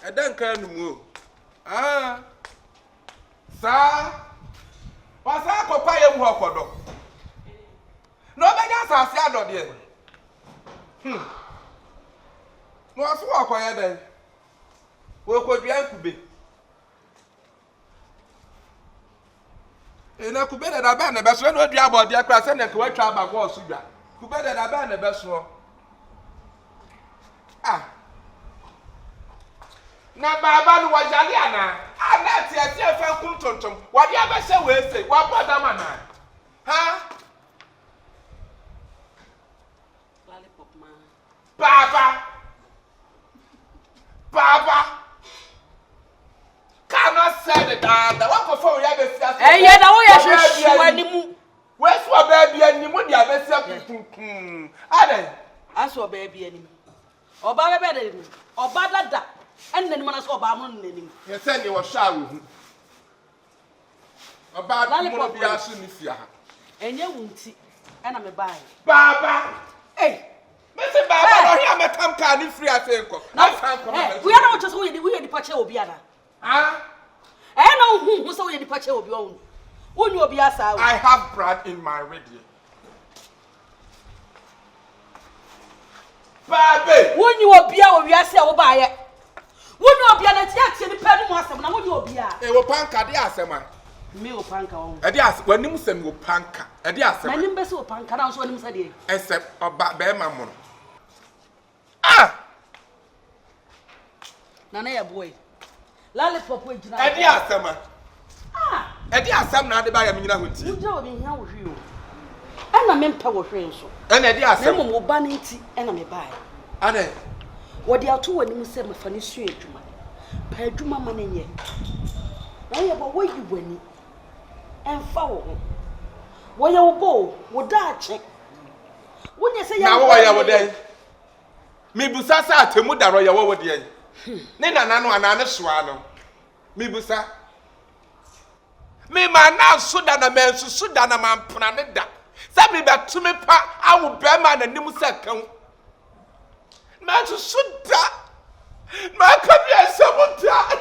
I don't care no more. Ah. Sa. Pasa ko pa ye mu hokodo. No be nya asase adode. No aso akoye den. Wo ko dua kube. Ena kube da ba na be so na dua abode akra se na ke watwa abago oso dua. Kube da ba na be so. Ah. Na baba no wajali ana. Ana ti ati afa kum tontom. Wadi abese we se, wa boda mana. Ha? Lollipop man. Baba. Cannot say the dad. What for for ya be sia. Eh ye da wo ya hwehwe animu. We so baby animu dia be sia kunkun. Ade. Aso baby animu. Oba bebe de ni. Oba dada. En nani mana so oba mu nani. Ye say ni wo sha we hu. Oba mu bi aso ni fia ha. Enye wunti. Ena me bai. Baba. Eh. Me say baba no here me tam ka ni free asenko. Na fan ko. We are not just we di pache obi ana. Ah. Eh na hu so we di pache obi onu. Wonu obi asa. I have blood in my radio. Babe, wonu obi a owi ase a wo ba ye. Wonu obi a na ti atie ni pa no mu asem na wonu obi a. E wo panka de asema. Me wo panka wo. E de as wanim sem wo panka. E de asema. Manim be se wo panka na so wanim sa de. Except oba be ma mo. Ah! Nana ya boy. Lollipop we jina. E de asema. Ah! E de asem na de ba ya me nyina ho ti. Unja obi hia wo hwi o. Ana me mpa wo hwe nso. E na e de asem. Na mo ba ne nti ana me ba. Ade. Wo de ato wanim se mafa ne su adwuma. Pa adwuma ma ne nye. Na ye bo wo yi wani. Emfa wo ho. Wo ye wo bo, wo da ache. Wo nye se ya na wo ya wo den. Mi busa sa ATEMUDA ro ya wo de. Ne nana no ana ne soa no. Mi busa. Me ma na soda na men suda na man pona ne da. Sa me betumi pa awu be ma na nim sa kan. Na suda. Ma ka bi asamuta.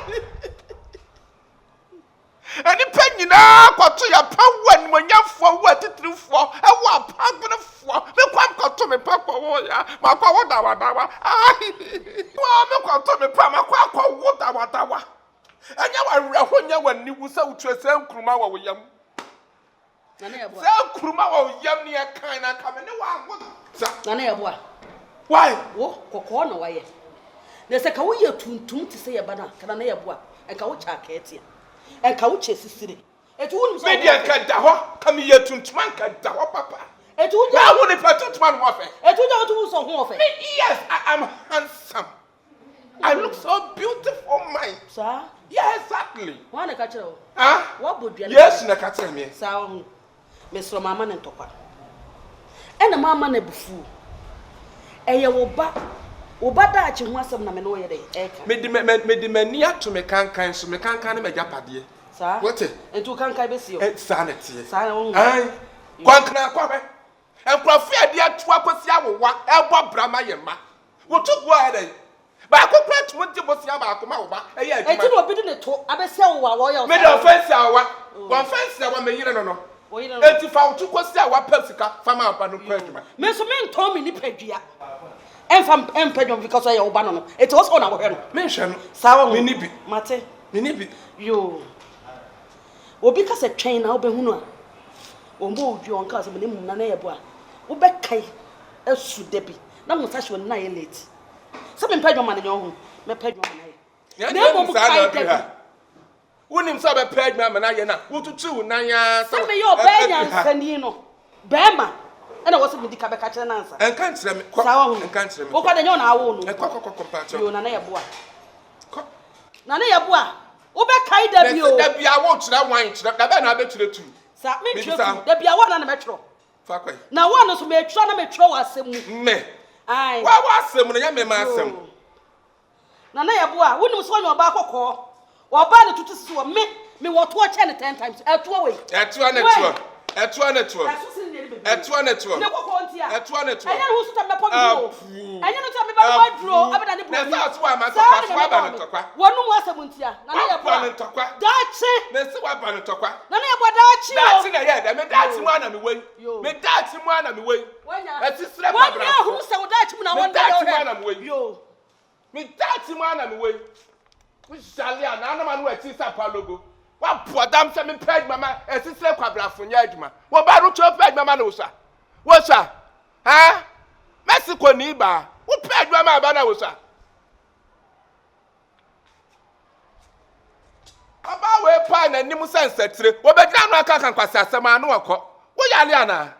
Ani panyina kwato ya pa wan monyafo wa titrifo e wa pagnefo me kwam kwato me pa kwa ya ma kwa woda wadawa ai wa me kwato me pa ma kwa woda wadawa anya wa werho nya wani wusa utwese nkruma wa woyam nana ya bo sa nkruma wa woyam ne ya kan na ka me ne wa woda sa nana ya bo why wo kokko na wa ye na se ka wo ye tuntum ti se ye ba na ka nana ya bo e ka wo cha ka etia enka wo chesisire etu wonu so media ka da ho ka me ye tuntuman ka da ho papa etu wo na wo ne tuntuman ho fe etu wo tu so ho fe yes I am handsome I look so beautiful mine sir yeah exactly wa na ka kire wo ah wo bodua yes na ka kire me sa wo me so mama ne ntokwa ena mama na bufu eye wo ba da ache ho asem na me no ye de eka me di mani ato me kankan so me kankan na me japade sa wote entu kankan be si o sa na tie sa na wo ai kwankana kwa be enkrafu ade atu akosi awowa ebo brama ye ma wotu gwa ade ba ko prat mo ti bosi aba akoma wo ba eye aduma eti no obi de to abesia wo wa wo ye me the offense awa offense awa me yire no eti fa wotu kosi awa pesika fama apa no kwa aduma me so me nto me ni padua empedom because I oba no it was on our head me hwe no sawo me ni bi mate me ni bi yo obi ka se twɛn na obehunu a ombo odwi on ka se me mu na na ye bo a wo be kai asu de bi na mo sa hwe na ye late se me mpedom ma na nyo ho me pedom ma na ye na mo kai de bi wonim sa be pedom ma na ye na wotutu na ya se me yo be nya nsani no be ma ena wo se me dika be ka kire na nsa enka ntire me enka ntire me wo kwa de nyo na awo no kokokokopatcho yo na na ye bo a na na ye bo a wo be kai da bi o da bi a wo kire wan kire da be na be kire tu sa me kire da bi a wo na me kire fa kwai na wo no so me kire na me kire wo asem me ai wa asem no nya me ma asem na na ye bo a wonim so onye oba akokọ oba ne tutu sisi wo me wo to che ne 10 times eto we eto na eto aso sin ne be eto na eto ne kokọ ntia. Eto na to. Anya no so ta me pom duro. Anya no to me ba duro, abeda ne bu. Na sa to ama tokwa so aba no tokwa. Wonu mu asem ntia. Na na ye bo. No tokwa. Dachi. Na se wa ba no tokwa. Na na ye bo dachi. Dachi na ye da me dachi mu ana me wei. Me dachi mu ana me wei. Wanya. Etisire pa bra. Wanya hu se wo dachi mu na won da dachi yo. mu ana me wei. Yo. Me dachi mu ana me wei. We shall ya na ma no etisa pa logo. Wa podam se me page mama etisire kwa bra funya adwuma. Wo ba ro cho page mama no sa. Wo sa. Ha? Mexico ni ba. Wo page mama ba na wo sa. Aba we pa na nim sensetire. Wo be gina no aka kan kwasa asem anu akọ. Wo yale ana.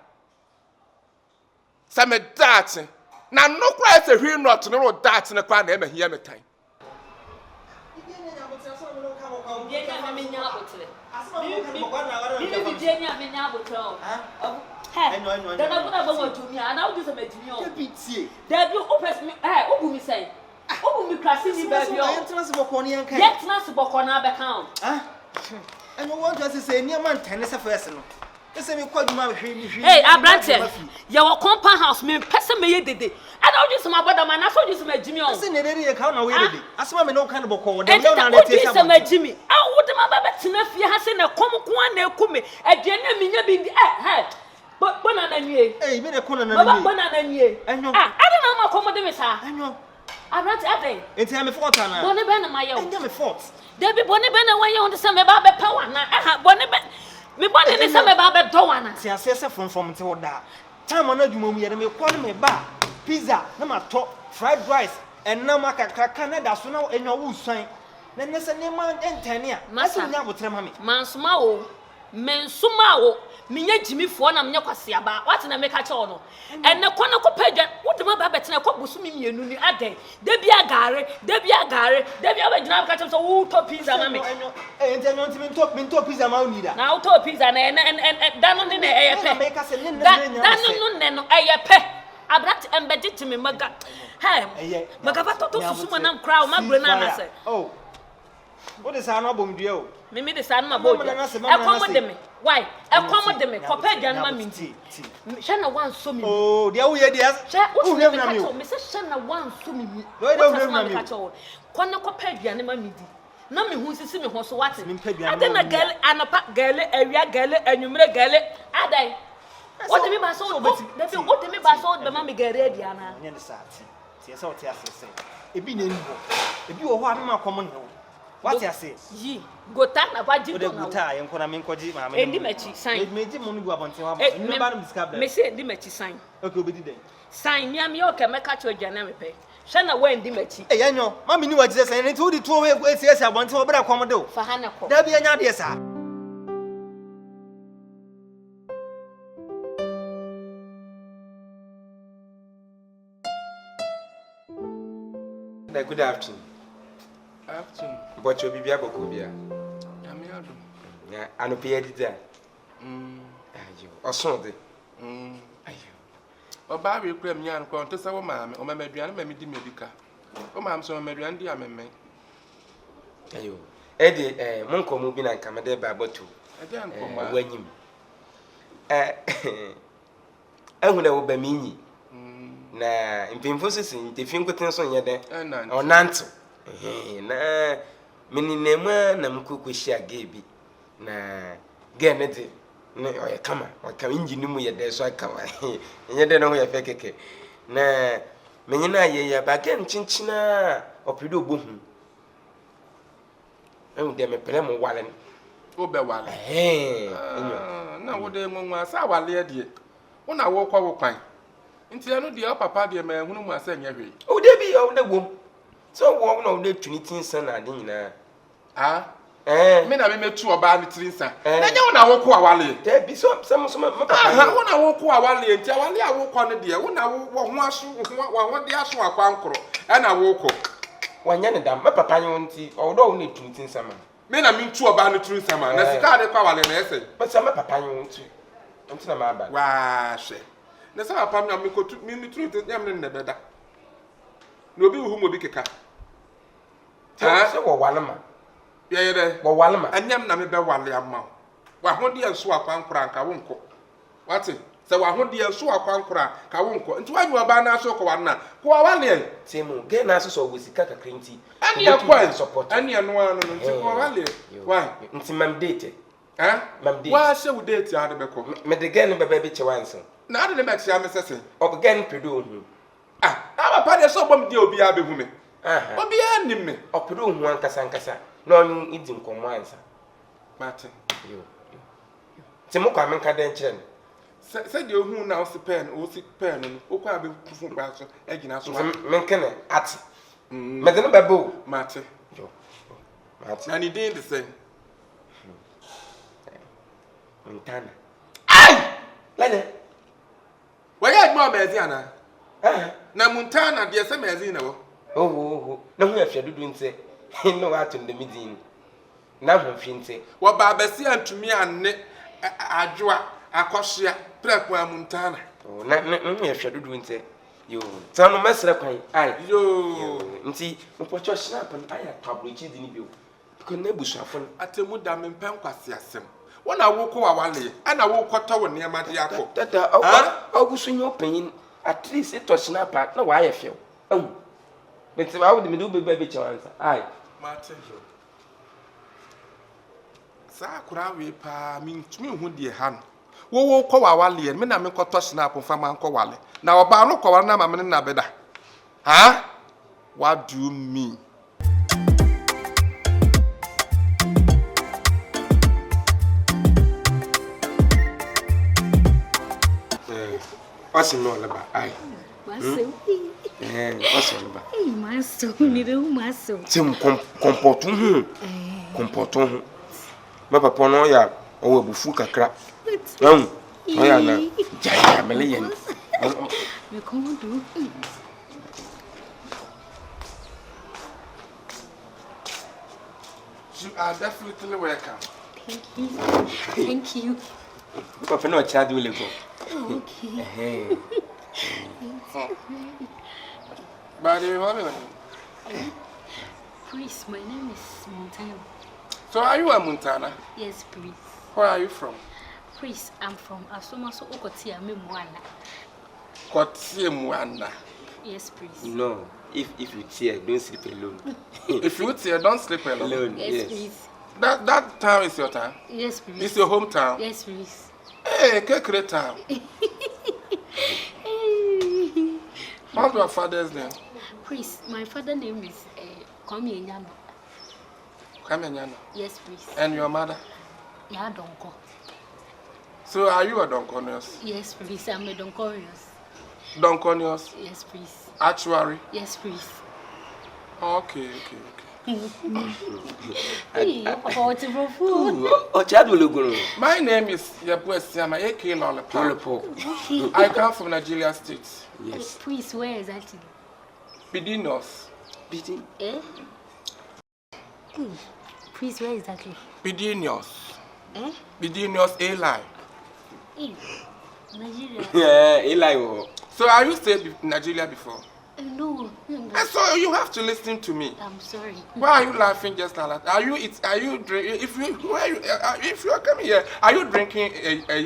Se me dachi. Na no kwa se hwi not no dachi ne kwa na e mahia metan. Hey, Abrante, your compound house, me person me dede. I don't just my brother man, I saw you some Jimmy. I see ne account na we dede. Asema me no kind of boko. Dem na na take some Jimmy. I would my baba tina fie ha se na kom ko na ekume. Aduane me nya bi but banana nie. Hey, me na ko na na nie. Banana nie. I don't know my come dem sa. Enyo. Abrante aden. Enti am fort na. Bone be na maye o. Enti am fort. Debi bone be na wan ye on se me ba be power na. Bone be me bone ni se me ba be do wana. Ti asese from te oda. Time na adwuma mu ye me ko me ba pizza na ma to fried rice and na makaka Canada so na enyo wo suan. Na ne se ne man entane a. Ase nya botre ma me. Mansuma wo. Mensuma wo. Minya jimifo na menya kwase aba. What na make a che no. And ne kono ko pagya wo de ma ba betene ko bosu mi mienu ni aden. Da bia gare, da bia ba gina ka che so wo to pizza ma me. Eh enti anyo enti min to pizza ma uni da. Na wo to pizza na da no ne e pe. Da no ne no e pe. Abrat embedit me maga. Hey. Maga ba to susu na crowd ma gre na na se. Oh. What is an album deal? Mimi the son my boy. Me. Why? Me. Compare Janma Minty. Shana one so me. Oh, the way dear. Who never know me. Mrs. Shana one so me. Why don't you catch all? Quando compare Janma Minty. No me who see me was watching. I then a girl and a pack girl, area girl, and you make girl. I die. What do you mean by so? What do you mean by so? The mammy get ready, Anna. Yes, what I say. It be name. If you are one common. What I say? Ye, go tap na baji go na. Yen kona men koji ma me. Endi mechi sign. Meji mo mi go abonten wa. Me ba no discover. Me say endi mechi sign. Okay, obedi den. Sign me am yo ke me ka cho jana me pe. Hwe na wa endi mechi. Eh yanyo, ma me ni wa jise sign. Nti wo di to we go esi abonten wo bra kom de o. Fa ha na ko. Da bi anya de sa. Good afternoon. Afternoon. But you be boko bia. Amiado. Yeah, anu pe edida. Ayo, osun de. Ayo. Oba we kura mi an ko nto se wo maame, o mamaduane ma mi di medika. O maam so mamaduane di amemme. Ayo. Edi mon ko mu bi na nka me de ba botu. Edi an ko ma. Wanyim. Ehun na wo ba mi nyi. Na impimfo sisi ntefi nkoten so nye de. Onanto. Na mininema na mkuku shia gebi na gene de na oye kama waka injini mu ye de so kama nye de no ho ye fekeke na menyina ye ya ba gen chinchina opido obohu de me pele mo wale o be wale na wo de nwa sa wale de wo na wo kwa wo kwan nti anu de o papa de ma hunu mu asa nya hwe o de bi o de wom so wo no de tunitin san na de nyina me na me metu oba ni tirinsa na nya wo na wo ko awale de bi so ma papa wo na wo ko awale nti awale a wo ko no de wo na wo ho aso wo de aso akwankoro e na wo ko wanya ne dam ma papa nyi nti o do wo ne tunitin san ma me na me tu oba ni tirinsa ma na sika de ko awale na ese but sama papa nyi nti na ma ba wa hwe na sama papa me ko mi tru nyam ne beda no bi hu mo bi keka so wo wale ma ye de wo wale ma anyam na me be wale amma wa ho de enso akwankora nka wo nko wate Se wa ho de so akwankora ka wo nko. Nti wanyu oba na so ko wana. Ko wale. Temu, get na so we sika kakra nti. Ani akwa support. Ani eno anu nti ko wale. Why? Nti mam date. Mam date. Wa se wo date ade be ko. Me de gen be be che wanso. Na ade ne be che amesese. O gen pedo hu. Na papa de so bom de obi a be hu me. Obi a nim me. O pedo hu ankasa. Na onyu idi nkomo ansa. Mate. Yo. Temu kwa menka den kire. Se de hu na o si pen no. O kwa be kufu gba so e gina so. Menkene ati. Me de no bebo. Mate. Yo. Mate. Na ni dey the same. Montana. Ai! Lene. Wa ya gbo mezi ana? Na Montana de se mezi na wo. Oh. Na hu afia dudu nte. No wa to ndemi din. Na hu fi nte. Wa ba besi antumi anne adwoa akohia prepo a Montana. Oh, na hu afia dudu nte. Yo, tanu mesre kwan. Ai. Yo. Nti mpocho snap aya tablo chi di ni bio. Because na busuafo ATEMUDA mempem kwase asem. Wona wo ko wawale, ana wo kota wo niam ade akọ. Tata, ogusu nyo panyin at least it to snap na wa ya feel. Beti ba wo de me do be chawansa. Ai. Martin. Sa kura we pa mi ntumi hu de ha no. Wo ko wawale, me na me kota snap fa man ko wale. Na oba no ko wale na ma me na beda. What do you mean? What's no leba? Ai. Maso. What's no leba? Maso, me be maso. Tim comportu hu. Comportu hu. Ma papa no ya o abufu kakra. O ya na. Jaya mele yen. Me come do. You are definitely welcome. Thank you. Papa no cha do lego. Okay. But you want Please, my name is Montana. So are you a Montana? Yes, please. Where are you from? Please, I'm from Asomaso Okotia Memwana. Kotie Mwana. Yes, please. No, if you tear, don't sleep alone. If you tear, don't sleep alone. Yes, please. That town is your town? Yes, please. It's your hometown? Yes, please. Hey, Kekre town. What's your father's name? Please, my father's name is Kwame Enyano. Kwame Enyano. Yes, please. And your mother? Yeah, Donko. So are you a Donconius? Yes, please. I'm a Donconius. Donconius? Yes, please. Actuary? Yes, please. Okay. My name is YEBOAH, aka Lollipop. I come from Nigeria State. Yes. Please, where exactly? Bidinos. Bidin. Eh? Please, where exactly? Bidinos. Eh? Bidinos A-line. Nigeria. Yeah, Eli. So are you stayed in Nigeria before? No. And so you have to listen to me. I'm sorry. Why are you laughing just like that? Are you drinking? If you are coming here, are you drinking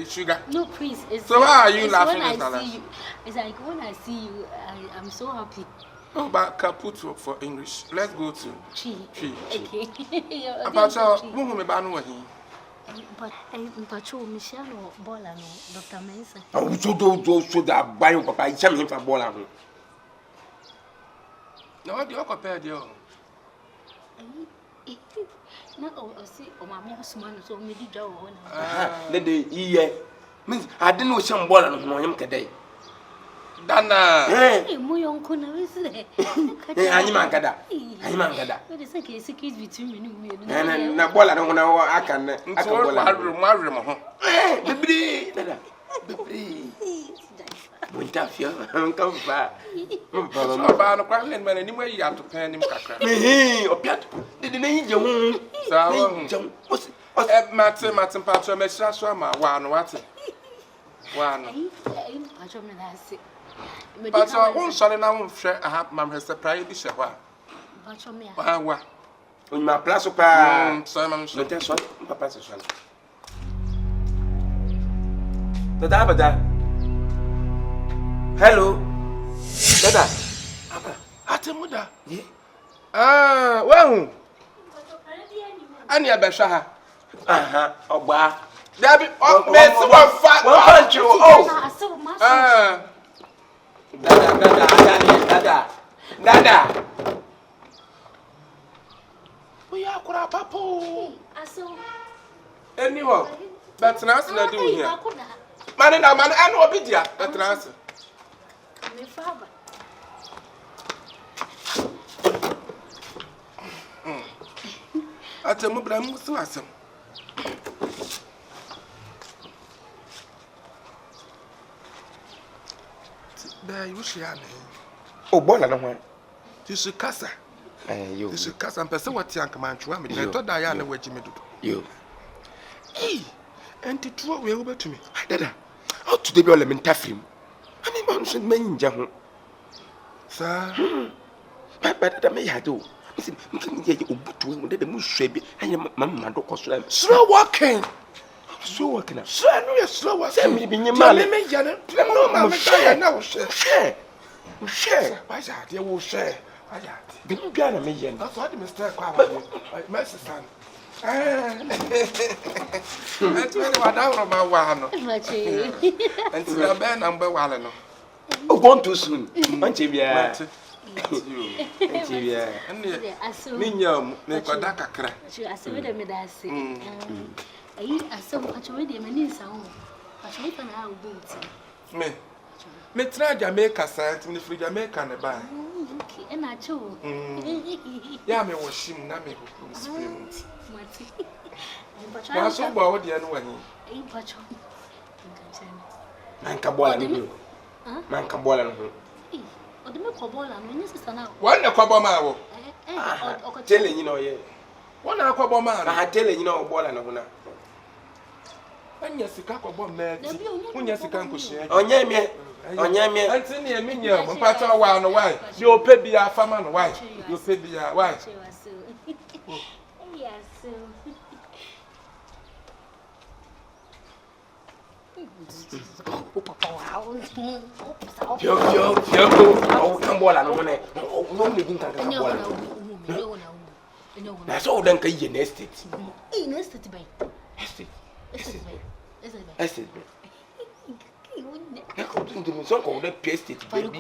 sugar? No, please. So why are you laughing just like that? It's like when I see you, I'm so happy. Oh, but kaput for English. Let's go to Chi. Okay. About who me ban with him. But Patrol Michelle or Bola, no, Dr. Mensa. Oh, so that buy papa, I jam him for bola. No, what do you compare you? No, see, or my mom's man, so me did go on. Let the year means I didn't know some bola on him today. Dana. Hey, my uncle, is it? I'm Gada. What is a case between me and Nabola? Don't know I can. Muntafia, come back. About a question when anyway you have to pay him. Or Piat, didn't need your wound. So, what's Martin Patro Messaswama? One. But I won't sorry now. I have my surprise this a while. What? In my place of pa, Simon, so that's what Papa's son. The Dabada. Hello. Dada. ATEMUDA. Yeah. Well. Ani abesha ha. Ogba. Dabi, me si wa fa. One punch you. Oh. Dada. We are kura papo. Aso. Anyhow, but now na do here. Man na man anu obi dia, but now. Me father. ATEMUDA mu so asem. Da you share me. Oh, bola no ho. Tisu kasa. You. Tisu kasa mpese wati anka manchwa me. To da ya na waji me dudu. You. Hey, enti tuwa we obetumi. Dada. How today be all me ntafrim. Ami man so man nja ho. Sa. But dada me ya do. Listen, nkan ye obutu we dada mu hwe bi. Anya mama do koso. Slow walking. So working. So no you slow walking. Say me bi nyimale. Me ya na. No ma me share na wo share. Share. Why ya dey wo share? Why ya? Be mu bia na me ye no. That's what the mistake kwa ba. My sister. Enti wa da ma wa no. Machi. Enti na be na mbe wale no. Oh, gone too soon. Manche bia. Manche bia. Enne. Aso. Minyam ne koda kakra. Aso we de me da se. Ayi aso acho we de me ni nsa ho. Acho we na a obuti. Me try Jamaica side, me free Jamaica ne ba. Okay, and I too. Ya me wo shim na me ko experiment. Mati. Na so gba wo de no wani. Ayi pacho. Manka bola no. Manka bola no. Eh, o de me ko bola no, ni sister na. Wan na kwabo ma wo. O Tele nyina oye. Wan na kwabo ma Na no. ha tele nyina o bola no na. Anya sika kwabo na ti. Unya sika nkoshia. Onye me. Anti ne me nya mo pata wa no why. Di ope bia fama no why. Di ope bia why. Yes. Pio. O kan bola no ne. No me din kan bola. Na so dan kai ye next state. Next state bay. Estate. Na ko dun so ko de P state baby.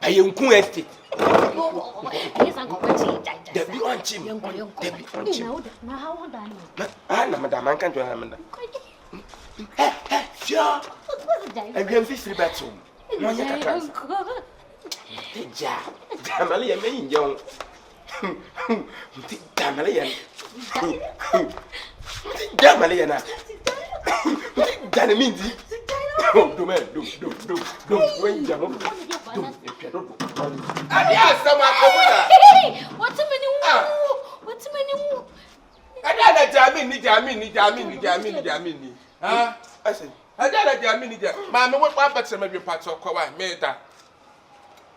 Pa ye nku estate. Da bi on chim. Da bi on chim. Na how dan. Na madam an kan to na madam. Ja. Again fish battle. No nya kakra. Ja. Damale ye me nje Damale ye. Damale ye na. Dane mindi. Do when jamo. Do. Adia sama ATEMUDA. What's many? Adia na Jamini. Ah, I say. Adia na Jamini. Ma me wo pa betre me bi pato kwa wa me da.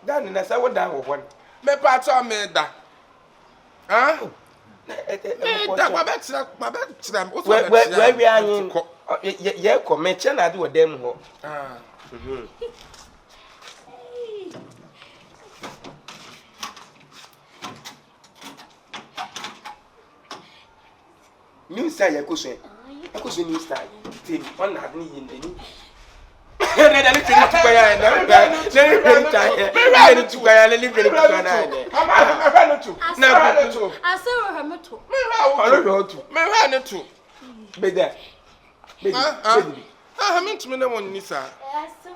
Dan na sa wo dan wo hon. Me pato me da. Ah? Da kwa betre. Where we are in. Ye ko me che na de wo dem ho. Ah. New style ya kusun. Akusun new style. Team on na ni yindeni. Na ni fini tukaya na. Na ni fini tukaya. Na ni tukaya na ni fini tukaya na. Ama no tu. Na no tu. Aso we me to. Me ha no tu. Beda. Me ntumi na won ni sa. Aso.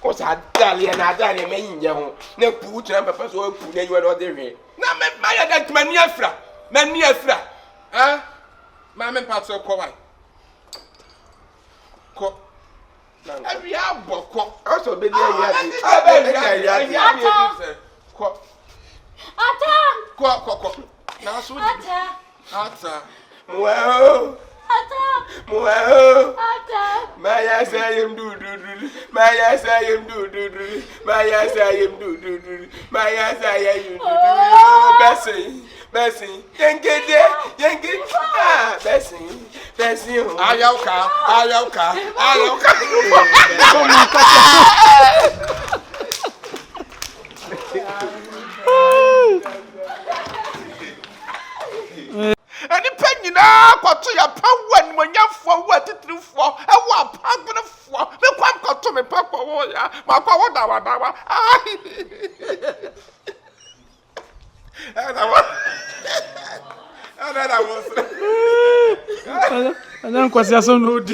Ko sa dali na dali me yinje ho. Na pu tu na papa so pu na yiwa no de hwe. Na me ma ya da tuma ni afra. Mani afra. Ah? Ma me pato ko wai. Ko. Abi aboko. Also be there ya. Ko. Ata. Ko. Na so. Ata. Wow. Maya sayem do. Maya sayem do. Bessie. Bessie, Yankee, ah, Bessie, Ayauka. Any penny now, what to your power when you're for what to do for, and what papa for, the quam got to me, papa, my power, dawa. And then I was. And then, because you're so rude.